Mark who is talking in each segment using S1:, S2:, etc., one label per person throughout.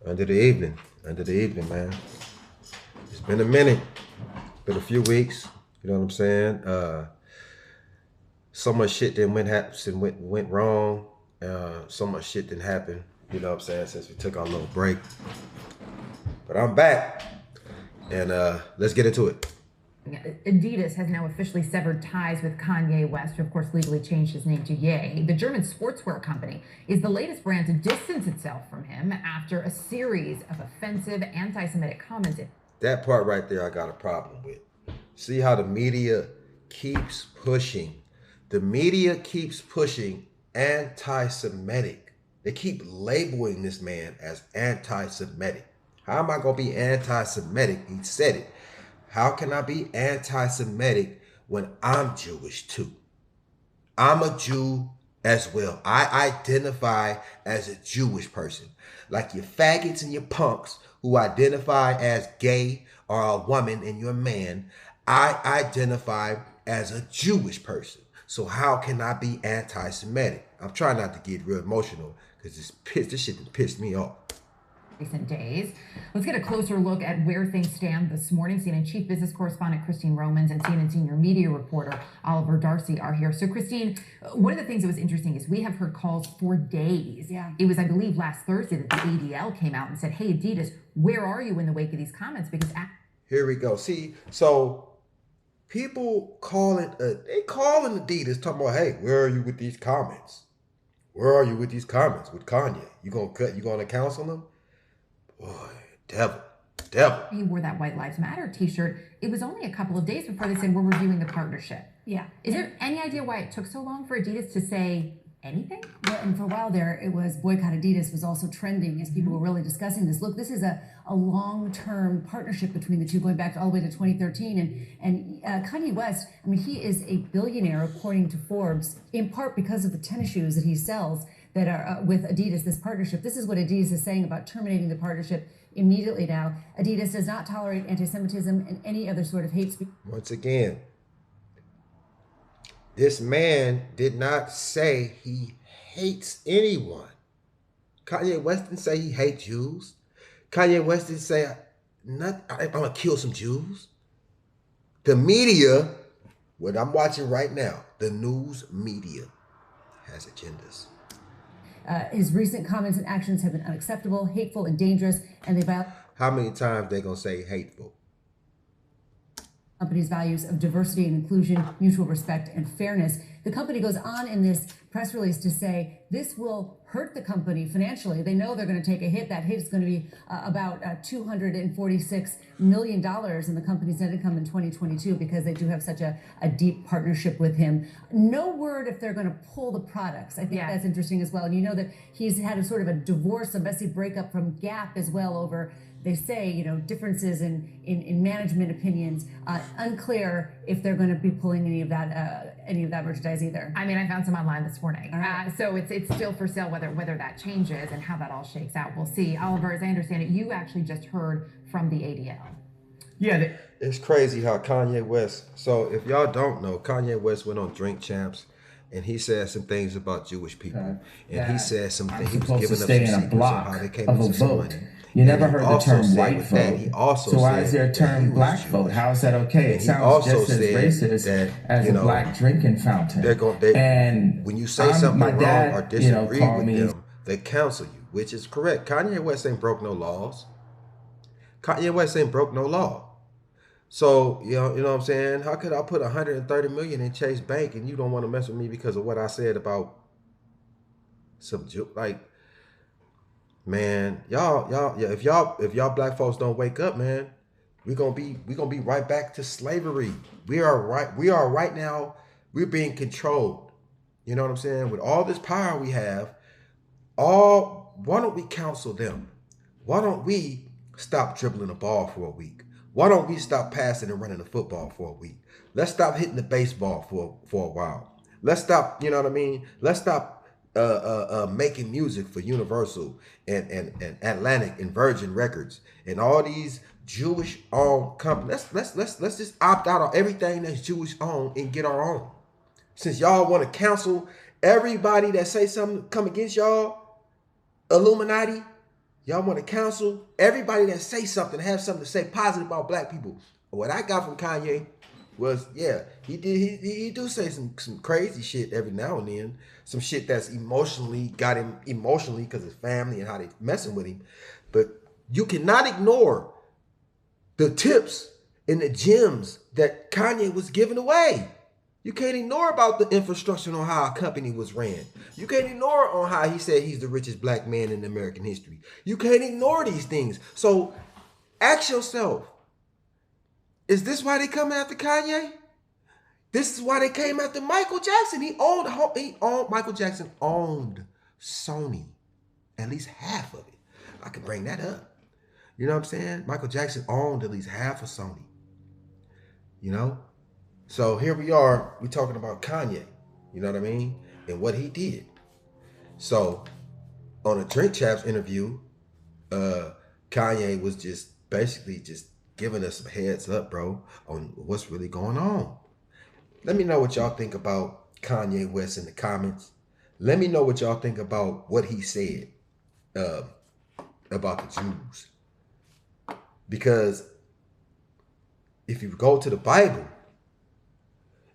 S1: Under the evening. Under the evening, man. It's been a minute. Been a few weeks. You know what I'm saying? So much shit then went wrong. So much shit didn't happen. You know what I'm saying? Since we took our little break. But I'm back. And let's get into it.
S2: Adidas has now officially severed ties with Kanye West, who of course legally changed his name to Ye. The German sportswear company is the latest brand to distance itself from him after a series of offensive anti-Semitic comments.
S1: That part right there I got a problem with. See how the media keeps pushing. The media keeps pushing anti-Semitic. They keep labeling this man as anti-Semitic. How am I going to be anti-Semitic? He said it. How can I be anti-Semitic when I'm Jewish too? I'm a Jew as well. I identify as a Jewish person. Like your faggots and your punks who identify as gay or a woman and you're a man, I identify as a Jewish person. So how can I be anti-Semitic? I'm trying not to get real emotional because this shit pissed me off.
S2: Recent days. Let's get a closer look at where things stand this morning. CNN chief business correspondent Christine Romans and CNN senior media reporter Oliver Darcy are here. So Christine, one of the things that was interesting is we have heard calls for days. Yeah. It was, I believe, last Thursday that the ADL came out and said, hey, Adidas, where are you in the wake of these comments? Because
S1: here we go. See, so people calling Adidas talking about, hey, where are you with these comments? Where are you with these comments with Kanye? You gonna counsel them? Boy, devil.
S2: He wore that White Lives Matter t-shirt. It was only a couple of days before they said we're reviewing the partnership. Yeah. Is there any idea why it took so long for Adidas to say anything?
S3: Well, and for a while there, it was boycott Adidas was also trending as people were really discussing this. Look, this is a long-term partnership between the two, going back all the way to 2013. And Kanye West, I mean, he is a billionaire, according to Forbes, in part because of the tennis shoes that he sells that are with Adidas, this partnership. This is what Adidas is saying about terminating the partnership immediately now. Adidas does not tolerate anti-Semitism and any other sort of hate speech.
S1: Once again, this man did not say he hates anyone. Kanye West didn't say he hates Jews. Kanye West didn't say, I'm going to kill some Jews. The media, what I'm watching right now, the news media has agendas.
S3: His recent comments and actions have been unacceptable, hateful, and dangerous, and they violate.
S1: How many times they gonna say hateful?
S3: Company's values of diversity and inclusion, mutual respect, and fairness. The company goes on in this press release to say this will hurt the company financially. They know they're going to take a hit. That hit is going to be about $246 million in the company's net income in 2022 because they do have such a deep partnership with him. No word if they're going to pull the products. I think that's interesting as well. And you know that he's had a sort of a divorce, a messy breakup from Gap as well over, they say, you know, differences in management opinions. Unclear if they're going to be pulling any of that merchandise either.
S2: I mean, I found some online this morning. So it's still for sale whether that changes and how that all shakes out. We'll see. Oliver, as I understand it, you actually just heard from the ADL.
S1: Yeah. It's crazy how Kanye West, so if y'all don't know, Kanye West went on Drink Champs and he said some things about Jewish people. And he said some things, he was giving up some secrets on how they came into some money.
S4: You never heard the term white vote. So why is there a term black vote? How is that okay? It sounds just as racist as a black drinking fountain.
S1: And when you say something wrong or disagree with them, they counsel you, which is correct. Kanye West ain't broke no laws. Kanye West ain't broke no law. So, you know what I'm saying? How could I put 130 million in Chase Bank and you don't want to mess with me because of what I said about some man, if y'all black folks don't wake up, man, we're gonna be right back to slavery. We are right now, we're being controlled. You know what I'm saying? With all this power we have, why don't we counsel them? Why don't we stop dribbling the ball for a week? Why don't we stop passing and running the football for a week? Let's stop hitting the baseball for a while. Let's stop, you know what I mean? Let's stop making music for Universal and Atlantic and Virgin Records and all these Jewish owned companies. Let's just opt out of everything that's Jewish owned and get our own. Since y'all want to counsel everybody that say something come against y'all, Illuminati, Y'all want to counsel everybody that say something, have something to say positive about black people. What I got from Kanye was, yeah, he do say some crazy shit every now and then. Some shit that's got him emotionally because his family and how they messing with him. But you cannot ignore the tips and the gems that Kanye was giving away. You can't ignore about the infrastructure on how a company was ran. You can't ignore on how he said he's the richest black man in American history. You can't ignore these things. So ask yourself, is this why they coming after Kanye? This is why they came after Michael Jackson. Michael Jackson owned Sony, at least half of it. I can bring that up. You know what I'm saying? Michael Jackson owned at least half of Sony. You know? So here we are, we're talking about Kanye, you know what I mean? And what he did. So on a Drink Champs interview, Kanye was just basically just giving us some heads up, bro, on what's really going on. Let me know what y'all think about Kanye West in the comments. Let me know what y'all think about what he said about the Jews. Because if you go to the Bible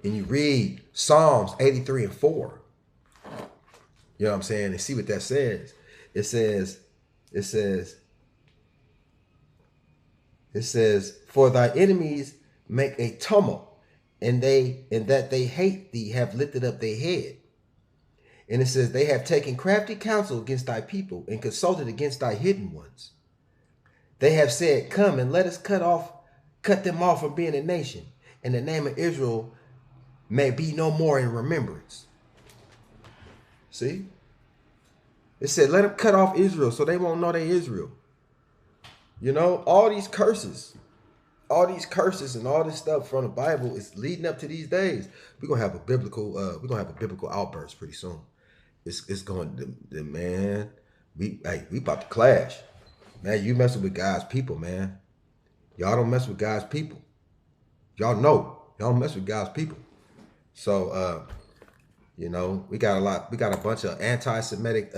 S1: and you read Psalms 83 and 4, you know what I'm saying, and see what that says. It says, for thy enemies make a tumult, and that they hate thee have lifted up their head. And it says, they have taken crafty counsel against thy people and consulted against thy hidden ones. They have said, come and let us cut them off from being a nation, and the name of Israel may be no more in remembrance. See? It said, let them cut off Israel so they won't know they Israel. You know, all these curses and all this stuff from the Bible is leading up to these days. We're gonna have a biblical outburst pretty soon. It's going to, man. We about to clash. Man, you messing with God's people, man. Y'all don't mess with God's people. Y'all know. Y'all don't mess with God's people. So you know, we got a bunch of anti-Semitic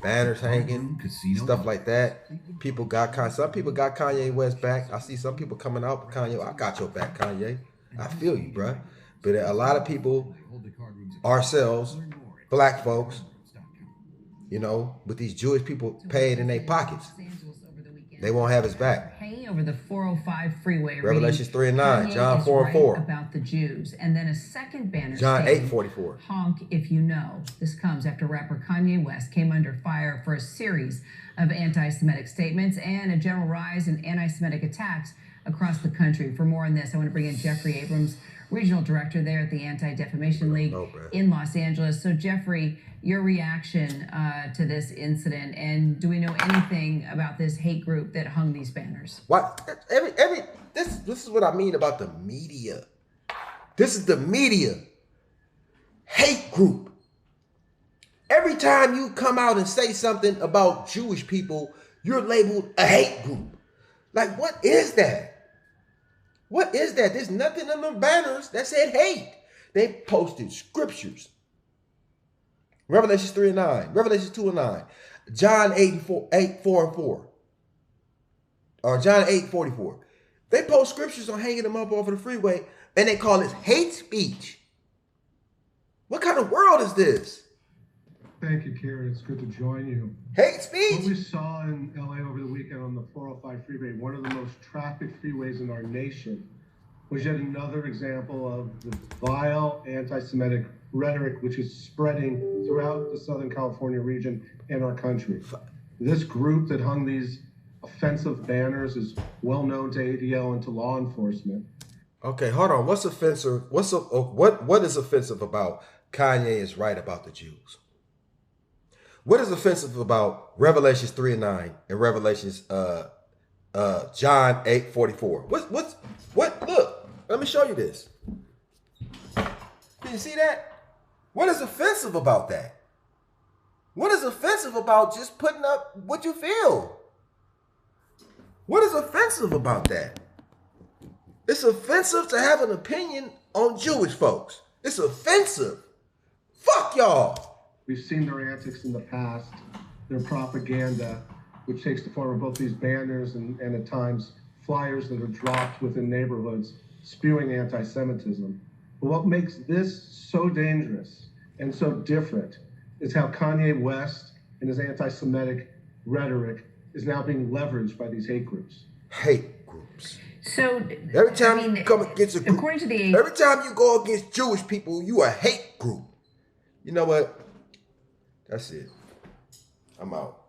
S1: banners hanging, stuff like that. Some people got Kanye West back. I see some people coming out with Kanye. I got your back, Kanye. I feel you, bro. But a lot of people, ourselves, black folks, you know, with these Jewish people paid in their pockets, they won't have his back.
S2: Hanging over the 405 freeway.
S1: Revelations 3 and 9, John 4 and 4.
S2: About the Jews. And then a second banner.
S1: John 8 44.
S2: Honk if you know. This comes after rapper Kanye West came under fire for a series of anti-Semitic statements and a general rise in anti-Semitic attacks across the country. For more on this, I want to bring in Jeffrey Abrams, regional director there at the Anti-Defamation League in Los Angeles. So Jeffrey, your reaction to this incident, and do we know anything about this hate group that hung these banners?
S1: What? This is what I mean about the media. This is the media hate group. Every time you come out and say something about Jewish people, you're labeled a hate group. Like, what is that? What is that? There's nothing on the banners that said hate. They posted scriptures. Revelations 3 and 9. Revelations 2 and 9. John 8 4 and 4. Or John 8 44. They post scriptures on hanging them up over the freeway, and they call it hate speech. What kind of world is this?
S5: Thank you, Karen. It's good to join you.
S1: Hate speech?
S5: What we saw in LA over the weekend on the 405 freeway, one of the most trafficked freeways in our nation, was yet another example of the vile anti-Semitic rhetoric which is spreading throughout the Southern California region and our country. This group that hung these offensive banners is well known to ADL and to law enforcement.
S1: Okay, hold on. What's offensive? What is offensive about Kanye is right about the Jews? What is offensive about Revelations 3 and 9 and Revelations John 8 44? What? Look, let me show you this. Can you see that? What is offensive about that? What is offensive about just putting up what you feel? What is offensive about that? It's offensive to have an opinion on Jewish folks. It's offensive. Fuck y'all.
S5: We've seen their antics in the past, their propaganda, which takes the form of both these banners and at times flyers that are dropped within neighborhoods spewing anti-Semitism. But what makes this so dangerous and so different is how Kanye West and his anti-Semitic rhetoric is now being leveraged by these hate groups.
S1: Hate groups.
S2: So
S1: every time you come against a group,
S2: according to the
S1: every time you go against Jewish people, you a hate group. You know what? That's it. I'm out.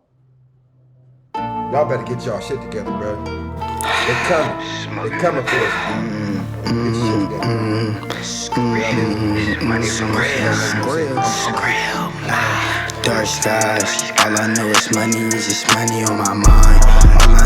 S1: Y'all better get y'all shit together, bro. They're coming. They're coming for us. Get your shit together.
S6: Dark skies, all I know is money on my mind.